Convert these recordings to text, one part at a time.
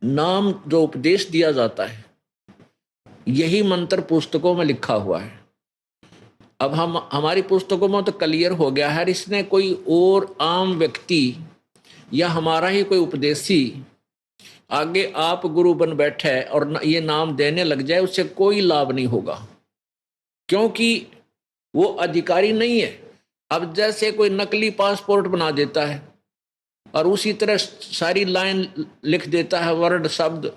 नाम जो उपदेश दिया जाता है, यही मंत्र पुस्तकों में लिखा हुआ है। अब हम हमारी पुस्तकों में तो क्लियर हो गया है, इसने कोई और आम व्यक्ति या हमारा ही कोई उपदेशी आगे आप गुरु बन बैठे और ये नाम देने लग जाए, उससे कोई लाभ नहीं होगा, क्योंकि वो अधिकारी नहीं है। अब जैसे कोई नकली पासपोर्ट बना देता है और उसी तरह सारी लाइन लिख देता है, वर्ड शब्द,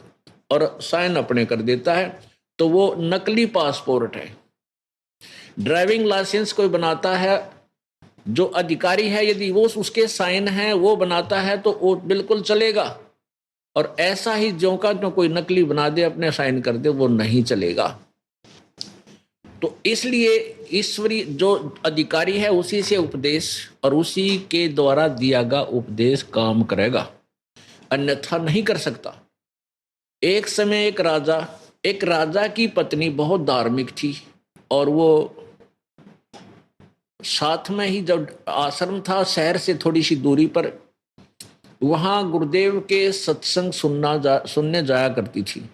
और साइन अपने कर देता है, तो वो नकली पासपोर्ट है। ड्राइविंग लाइसेंस कोई बनाता है, जो अधिकारी है यदि वो उसके साइन हैं वो बनाता है तो वो बिल्कुल चलेगा, और ऐसा ही ज्यों का जो कोई नकली बना दे अपने साइन कर दे वो नहीं चलेगा। तो इसलिए ईश्वरी जो अधिकारी है उसी से उपदेश और उसी के द्वारा दिया गया उपदेश काम करेगा, अन्यथा नहीं कर सकता। एक समय एक राजा की पत्नी बहुत धार्मिक थी, और वो साथ में ही जब आश्रम था शहर से थोड़ी सी दूरी पर, वहां गुरुदेव के सत्संग सुनने जाया करती थी।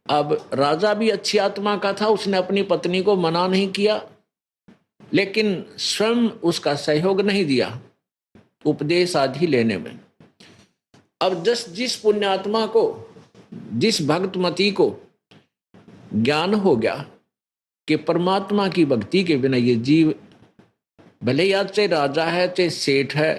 अब राजा भी अच्छी आत्मा का था, उसने अपनी पत्नी को मना नहीं किया, लेकिन स्वयं उसका सहयोग नहीं दिया उपदेश आदि लेने में। अब जिस पुण्यात्मा को, जिस भक्तमती को ज्ञान हो गया कि परमात्मा की भक्ति के बिना ये जीव, भले या चाहे राजा है चाहे सेठ है,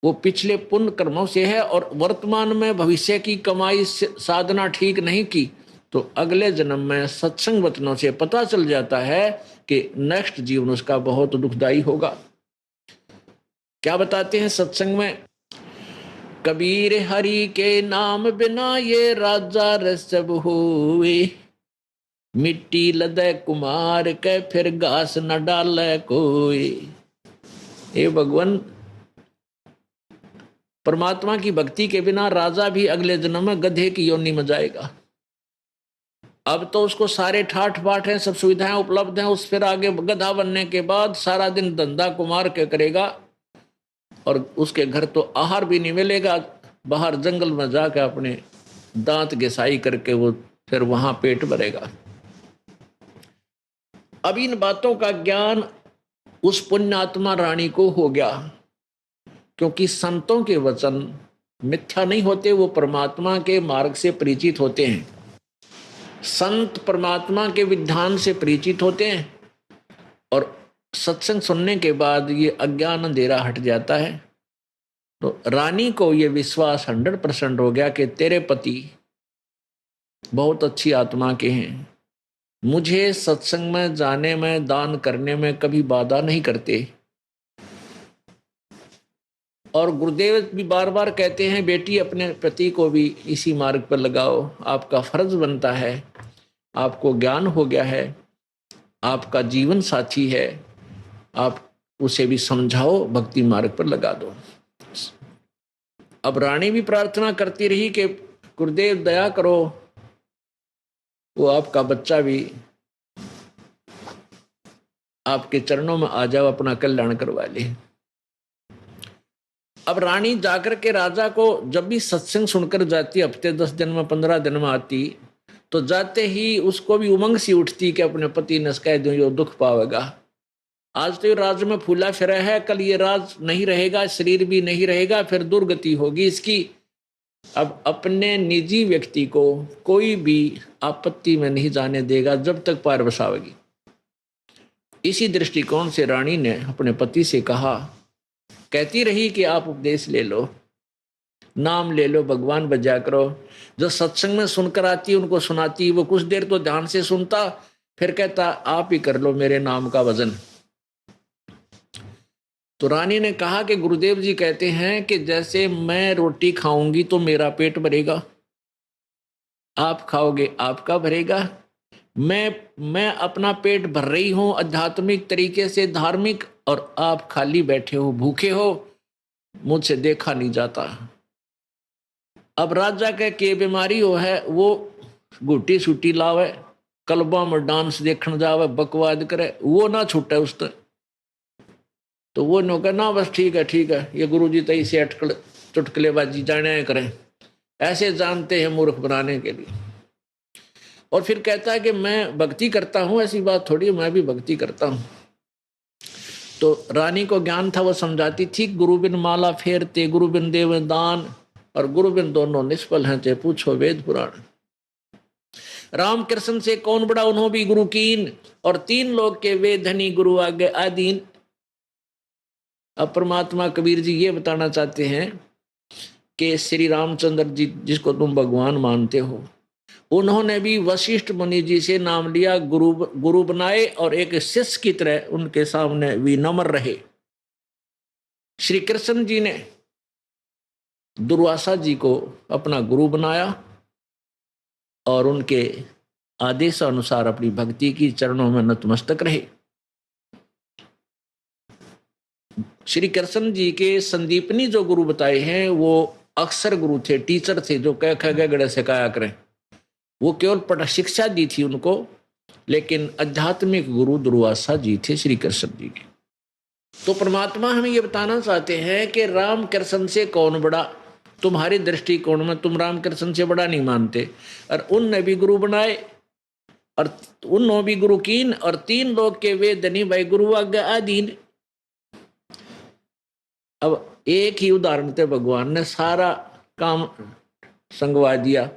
वो पिछले पुण्य कर्मों से है और वर्तमान में भविष्य की कमाई साधना ठीक नहीं की, तो अगले जन्म में सत्संग वचनों से पता चल जाता है कि नेक्स्ट जीवन उसका बहुत दुखदाई होगा। क्या बताते हैं सत्संग में? कबीर हरि के नाम बिना ये राजा रसब हुए, मिट्टी लदे कुमार के फिर घास न डाले कोई। हे भगवान, परमात्मा की भक्ति के बिना राजा भी अगले जन्म में गधे की योनि में जाएगा। अब तो उसको सारे ठाठ बाट हैं, सब सुविधाएं उपलब्ध हैं, उस फिर आगे गधा बनने के बाद सारा दिन धंधा कुमार के करेगा, और उसके घर तो आहार भी नहीं मिलेगा, बाहर जंगल में जाकर अपने दांत घिसाई करके वो फिर वहां पेट भरेगा। अब इन बातों का ज्ञान उस पुण्यात्मा रानी को हो गया, क्योंकि संतों के वचन मिथ्या नहीं होते, वो परमात्मा के मार्ग से परिचित होते हैं। संत परमात्मा के विधान से परिचित होते हैं, और सत्संग सुनने के बाद ये अज्ञान अंधेरा हट जाता है। तो रानी को ये विश्वास 100% हो गया कि तेरे पति बहुत अच्छी आत्मा के हैं, मुझे सत्संग में जाने में, दान करने में कभी बाधा नहीं करते। और गुरुदेव भी बार बार कहते हैं, बेटी अपने पति को भी इसी मार्ग पर लगाओ, आपका फर्ज बनता है, आपको ज्ञान हो गया है, आपका जीवन साथी है, आप उसे भी समझाओ, भक्ति मार्ग पर लगा दो। अब रानी भी प्रार्थना करती रही कि गुरुदेव दया करो, वो आपका बच्चा भी आपके चरणों में आ जाओ, अपना कल्याण करवा ले। अब रानी जाकर के राजा को जब भी सत्संग सुनकर जाती, हफ्ते 10 दिन में 15 दिन में आती, तो जाते ही उसको भी उमंग सी उठती कि अपने पति ने कह दूं यो दुख पावेगा। आज तो ये राज में फूला फिरा है, कल ये राज नहीं रहेगा, शरीर भी नहीं रहेगा, फिर दुर्गति होगी इसकी। अब अपने निजी व्यक्ति को कोई भी आपत्ति में नहीं जाने देगा जब तक पार बसावेगी। इसी दृष्टिकोण से रानी ने अपने पति से कहा, कहती रही कि आप उपदेश ले लो, नाम ले लो, भगवान बजा करो। जो सत्संग में सुनकर आती उनको सुनाती, वो कुछ देर तो ध्यान से सुनता, फिर कहता आप ही कर लो मेरे नाम का वजन। तो रानी ने कहा कि गुरुदेव जी कहते हैं कि जैसे मैं रोटी खाऊंगी तो मेरा पेट भरेगा, आप खाओगे आपका भरेगा। मैं अपना पेट भर रही हूं आध्यात्मिक तरीके से, धार्मिक, और आप खाली बैठे हो, भूखे हो, मुझसे देखा नहीं जाता। अब राजा के बीमारी हो है, वो गुटी सूटी लावे, क्लबा में डांस देखने जावे, बकवाद करे, वो ना छूटे उस तो वो नो ना बस ठीक है ये गुरु जी तई से चुटकलेबाजी जाने करें, ऐसे जानते हैं मूर्ख बनाने के लिए। और फिर कहता है कि मैं भक्ति करता हूं, ऐसी बात थोड़ी, मैं भी भक्ति करता हूं। तो रानी को ज्ञान था, वो समझाती थी, गुरु बिन माला फेरते, गुरु बिन देव दान, और गुरु बिन दोनों निष्फल हैं, चाहे पूछो वेद पुराण। राम कृष्ण से कौन बड़ा, उन्हों भी गुरु कीन, और तीन लोग के वे धनी, गुरु आगे आदीन। अब परमात्मा कबीर जी ये बताना चाहते हैं कि श्री रामचंद्र जी जिसको तुम भगवान मानते हो, उन्होंने भी वशिष्ठ मुनि जी से नाम लिया, गुरु बनाए, और एक शिष्य की तरह उनके सामने विनम्र रहे। श्री कृष्ण जी ने दुर्वासा जी को अपना गुरु बनाया और उनके आदेशानुसार अपनी भक्ति की चरणों में नतमस्तक रहे। श्री कृष्ण जी के संदीपनी जो गुरु बताए हैं वो अक्षर गुरु थे, टीचर थे, जो कह ख गड़े सिखाया करें। वो केवल पढ़ शिक्षा दी थी उनको, लेकिन आध्यात्मिक गुरु दुर्वासा जी थे श्री कृष्ण जी के। तो परमात्मा हमें ये बताना चाहते हैं कि राम कृष्ण से कौन बड़ा, तुम्हारे दृष्टिकोण में तुम राम कृष्ण से बड़ा नहीं मानते, और उनने भी गुरु बनाए और उन्होंने भी गुरु कीन, और तीन लोग के वे धनी भाई गुरु आज्ञा आदीन। अब एक ही उदाहरण थे, भगवान ने सारा काम संगवा दिया।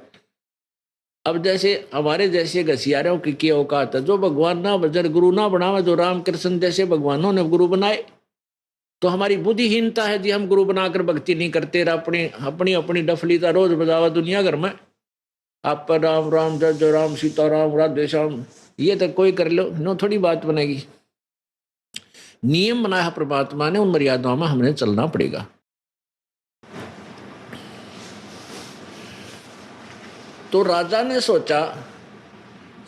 अब जैसे हमारे जैसे घसियारों की क्या औकात है, जो भगवान ना बजर गुरु ना बनावा, जो राम कृष्ण जैसे भगवानों ने गुरु बनाए। तो हमारी बुद्धिहीनता है जी, हम गुरु बनाकर भक्ति नहीं करते, अपनी अपनी अपनी डफली का रोज बजावा दुनिया घर में। आप पर राम राम जय जय राम, सीता राम, राधे श्याम, ये तो कोई कर लो, नो थोड़ी बात बनेगी। नियम बनाया परमात्मा ने, उन मर्यादाओं में हमने चलना पड़ेगा। तो राजा ने सोचा,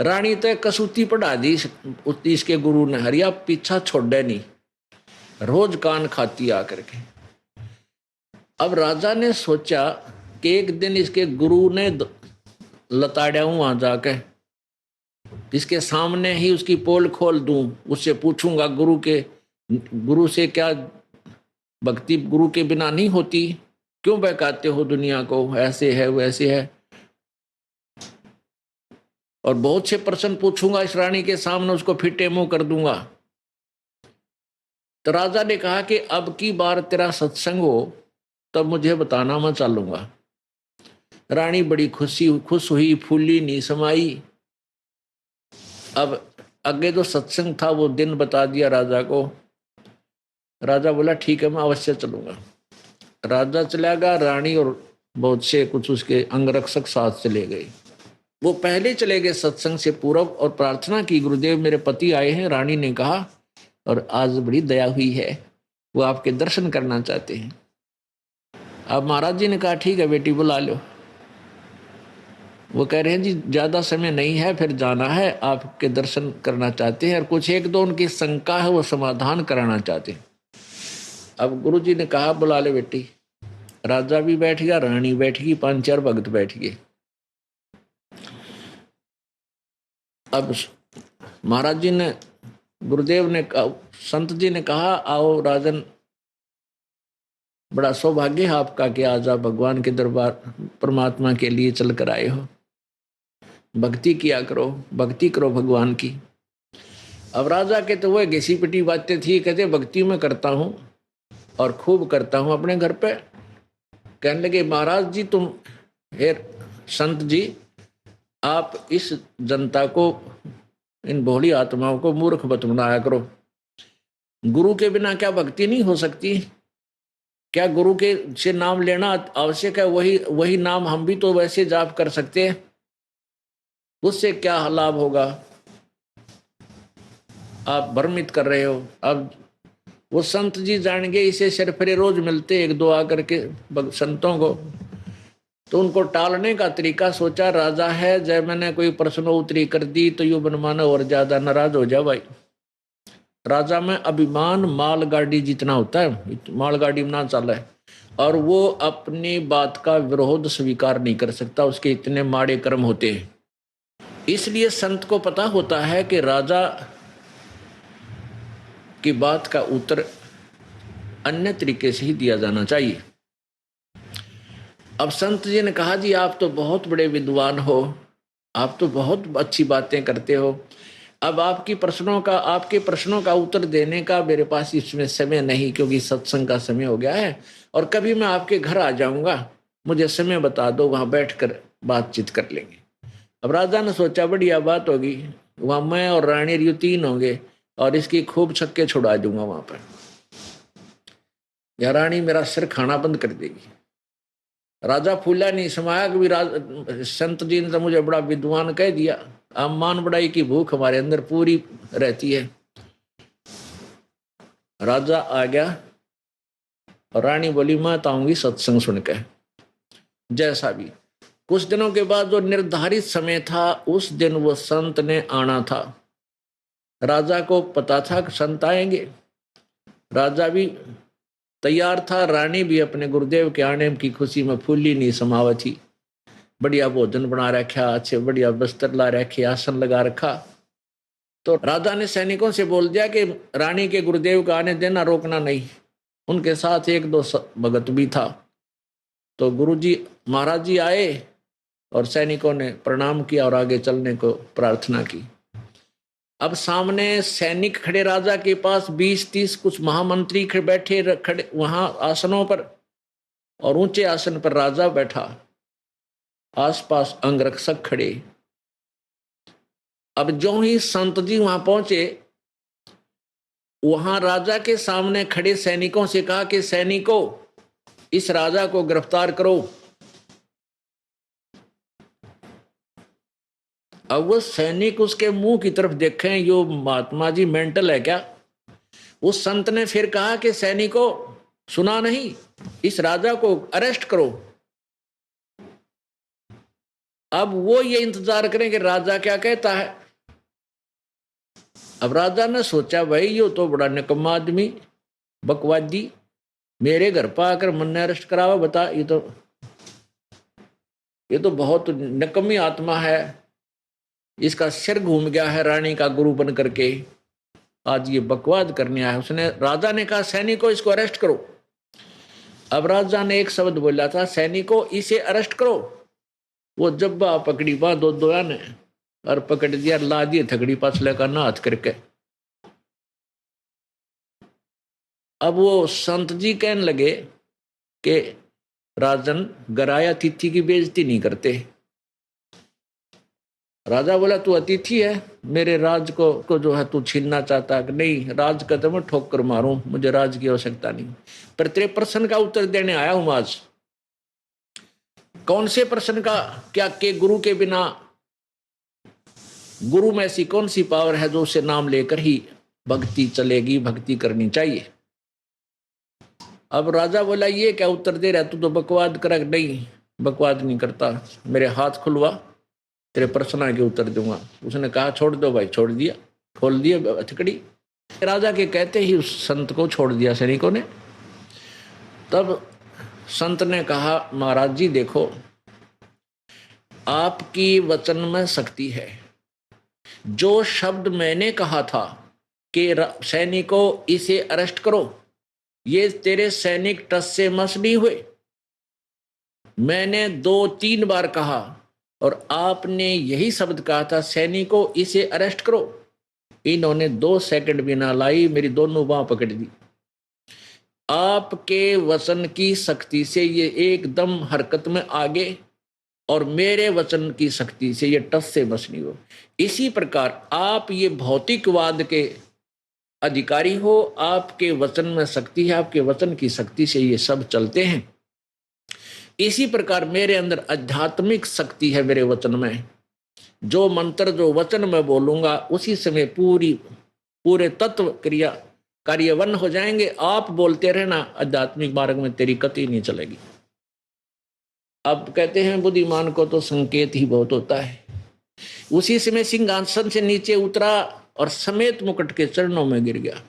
रानी तो कसूती पढ़ा दी इसके गुरु ने, हरिया पीछा छोड़े नहीं, रोज कान खाती आकर के। अब राजा ने सोचा कि एक दिन इसके गुरु ने लताड़ा हूं वहां जाके, इसके सामने ही उसकी पोल खोल दूं, उससे पूछूंगा गुरु से क्या भक्ति गुरु के बिना नहीं होती, क्यों बहकाते हो दुनिया को, ऐसे है वैसे है। और बहुत से प्रश्न पूछूंगा इस रानी के सामने, उसको फिटे मुंह कर दूंगा। तो राजा ने कहा कि अब की बार तेरा सत्संग हो तब मुझे बताना, मैं चलूंगा। रानी बड़ी खुश हुई, फूली नहीं समाई। अब आगे जो सत्संग था वो दिन बता दिया राजा को। राजा बोला ठीक है, मैं अवश्य चलूंगा। राजा चला गया, रानी और बहुत से कुछ उसके अंगरक्षक साथ चले गए। वो पहले चले गए सत्संग से पूर्व और प्रार्थना की, गुरुदेव मेरे पति आए हैं। रानी ने कहा, और आज बड़ी दया हुई है, वो आपके दर्शन करना चाहते हैं। अब महाराज जी ने कहा ठीक है बेटी, बुला लो। वो कह रहे हैं जी ज्यादा समय नहीं है, फिर जाना है, आपके दर्शन करना चाहते हैं, और कुछ एक दो उनकी शंका है वो समाधान कराना चाहते हैं। अब गुरु जी ने कहा बुला ले बेटी। राजा भी बैठ गया, रानी बैठ गई, 5-4 भक्त बैठ गए। अब महाराज जी ने, गुरुदेव ने, संत जी ने कहा आओ राजन, बड़ा सौभाग्य है आपका कि आज आप भगवान के दरबार परमात्मा के लिए चल कर आए हो। भक्ति किया करो, भक्ति करो भगवान की। अब राजा के तो वह घिसी पिटी बातें थी, कहते भक्ति में करता हूं और खूब करता हूं अपने घर पे। कहने लगे महाराज जी तुम, हे संत जी, आप इस जनता को, इन भोली आत्माओं को मूर्ख मत बनाया करो। गुरु के बिना क्या भक्ति नहीं हो सकती? क्या गुरु के से नाम लेना आवश्यक है? वही नाम हम भी तो वैसे जाप कर सकते हैं, उससे क्या लाभ होगा? आप भ्रमित कर रहे हो। अब वो संत जी जान गए, इसे सरफरे रोज मिलते एक दो आकर के संतों को, तो उनको टालने का तरीका सोचा। राजा है, जब मैंने कोई प्रश्नोत्तरी कर दी तो यू बनमाना और ज्यादा नाराज हो जा भाई। राजा में अभिमान मालगाड़ी जितना होता है, मालगाड़ी में ना चला है, और वो अपनी बात का विरोध स्वीकार नहीं कर सकता, उसके इतने माड़े कर्म होते हैं। इसलिए संत को पता होता है कि राजा की बात का उत्तर अन्य तरीके से ही दिया जाना चाहिए। अब संत जी ने कहा, जी आप तो बहुत बड़े विद्वान हो, आप तो बहुत अच्छी बातें करते हो, अब आपके प्रश्नों का उत्तर देने का मेरे पास इसमें समय नहीं, क्योंकि सत्संग का समय हो गया है, और कभी मैं आपके घर आ जाऊंगा, मुझे समय बता दो, वहां बैठकर बातचीत कर लेंगे। अब राजा ने सोचा बढ़िया बात होगी, वहां मैं और रानी रियू तीन होंगे और इसकी खूब छक्के छुड़ा दूंगा वहां पर, या रानी मेरा सिर खाना बंद कर देगी। राजा फूला नहीं समाया, कि संत जी ने तो मुझे बड़ा विद्वान कह दिया, अब मान बड़ाई की भूख हमारे अंदर पूरी रहती है। राजा आ गया और रानी बोली, मैं तो आऊंगी सत्संग सुनकर। जैसा भी, कुछ दिनों के बाद जो निर्धारित समय था, उस दिन वो संत ने आना था। राजा को पता था कि संत आएंगे, राजा भी तैयार था, रानी भी अपने गुरुदेव के आने की खुशी में फूली नहीं समावत थी। बढ़िया भोजन बना रखा, अच्छे बढ़िया बस्तर ला रखे, आसन लगा रखा। तो राजा ने सैनिकों से बोल दिया कि रानी के गुरुदेव का आने देना, रोकना नहीं। उनके साथ एक दो भगत भी था। तो गुरुजी महाराज जी आए और सैनिकों ने प्रणाम किया और आगे चलने को प्रार्थना की। अब सामने सैनिक खड़े राजा के पास, 20-30 कुछ महामंत्री बैठे खड़े वहां आसनों पर, और ऊंचे आसन पर राजा बैठा, आसपास अंगरक्षक खड़े। अब जो ही संत जी वहां पहुंचे, वहां राजा के सामने खड़े सैनिकों से कहा कि सैनिकों, इस राजा को गिरफ्तार करो। अब वो सैनिक उसके मुंह की तरफ देखें, यो महात्मा जी मेंटल है क्या? उस संत ने फिर कहा कि सैनिकों, सुना नहीं, इस राजा को अरेस्ट करो। अब वो ये इंतजार करें कि राजा क्या कहता है। अब राजा ने सोचा, भाई यो तो बड़ा निकम्मा आदमी, बकवादी, मेरे घर पर आकर मन ने अरेस्ट करावा, बता, ये तो बहुत निकम्मी आत्मा है, इसका सिर घूम गया है रानी का गुरु बन करके, आज ये बकवाद करने आया। उसने, राजा ने कहा, सैनिकों इसको अरेस्ट करो। अब राजा ने एक शब्द बोला था, सैनिकों इसे अरेस्ट करो। वो जब्बा पकड़ी बांधो दोया ने और पकड़ दिया, ला दिए थकड़ी पाछले का ना हाथ करके। अब वो संत जी कहने लगे कि राजन, गराया अतिथि की बेइज्जती नहीं करते। राजा बोला, तू अतिथि है, मेरे राज को जो है तू छीनना चाहता है कि नहीं? राज का तो मैं ठोकर मारूं, मुझे राज की आवश्यकता नहीं, पर तेरे प्रश्न का उत्तर देने आया हूं आज। कौन से प्रश्न का? क्या के गुरु के बिना, गुरु में ऐसी कौन सी पावर है जो उसे नाम लेकर ही भक्ति चलेगी, भक्ति करनी चाहिए? अब राजा बोला, ये क्या उत्तर दे रहा, तू तो बकवाद कर। नहीं, बकवाद नहीं करता, मेरे हाथ खुलवा, तेरे प्रश्न के उत्तर दूंगा। उसने कहा, छोड़ दो भाई। छोड़ दिया, खोल दिया हथकड़ी। राजा के कहते ही उस संत को छोड़ दिया सैनिकों ने। तब संत ने कहा, महाराज जी देखो, आपकी वचन में शक्ति है। जो शब्द मैंने कहा था कि सैनिकों इसे अरेस्ट करो, ये तेरे सैनिक टस से मस नहीं हुए। मैंने 2-3 बार कहा और आपने यही शब्द कहा था, सैनिकों इसे अरेस्ट करो। इन्होंने 2 सेकंड भी ना लाई, मेरी दोनों बाह पकड़ दी। आपके वचन की शक्ति से ये एकदम हरकत में आगे, और मेरे वचन की शक्ति से ये टस से मस नहीं हो। इसी प्रकार आप ये भौतिकवाद के अधिकारी हो, आपके वचन में शक्ति है, आपके वचन की शक्ति से ये सब चलते हैं। इसी प्रकार मेरे अंदर आध्यात्मिक शक्ति है, मेरे वचन में। जो मंत्र, जो वचन मैं बोलूंगा, उसी समय पूरे तत्व क्रिया कार्यवन हो जाएंगे। आप बोलते रहना, आध्यात्मिक मार्ग में तेरी गति नहीं चलेगी। अब कहते हैं बुद्धिमान को तो संकेत ही बहुत होता है। उसी समय सिंहासन से नीचे उतरा और समेत मुकुट के चरणों में गिर गया।